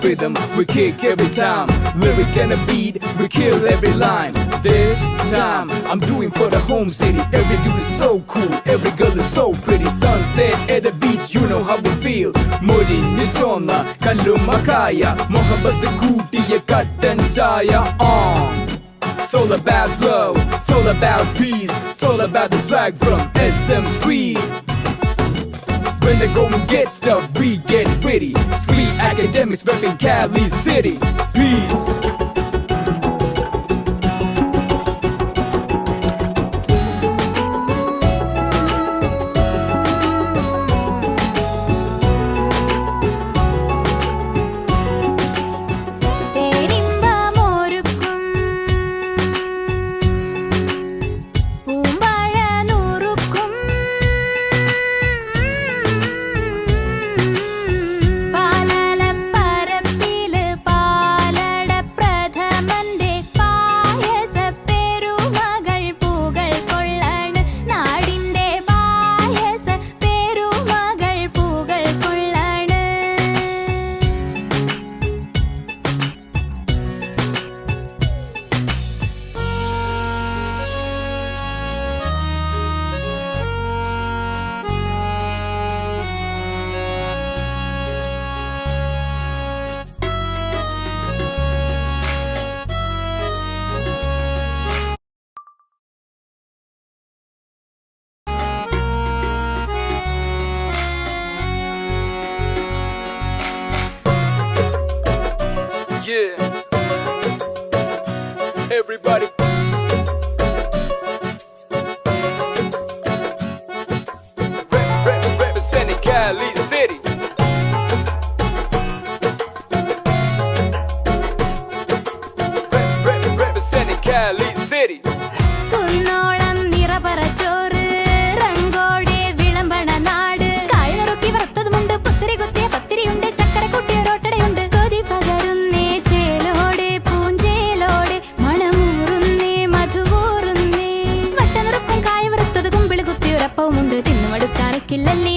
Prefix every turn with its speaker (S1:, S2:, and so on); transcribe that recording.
S1: rhythm, we kick every time. Lyric and a beat, we kill every line. This time, I'm doing for the home city. Every dude is so cool, every girl is so pretty. Sunset at the beach, you know how we feel. Murinju chonna kallumakaya, mohabbat kootiya kattan chaya. It's all about love, it's all about peace, it's all about the swag from SM Street. When the going gets tough, we get ready. Street academics repping Cali City. Peace. Yeah, everybody. Representing Cali City. Representing Cali City.
S2: കുന്നോളം നിറപറച്ചോറ് റങ്കോടെ വിളമ്പണ നാട് കായലൊറുക്കി വറുത്തതുമുണ്ട് പുത്തിരി കുത്തിയ പത്തിരിയുണ്ട് ചക്കര കുട്ടിയൊരോട്ടടയുണ്ട് കൊതി പകരുന്നേ ചേലോടെ പൂഞ്ചേലോടെ മണമൂറുന്നേ മധുവൂറുന്നേ വട്ടനുറുക്കും കായ വറുത്തത് കുമ്പിള് കുത്തിയൊരപ്പവുമുണ്ട് തിന്നുമടുക്കാനൊക്കില്ലല്ലേ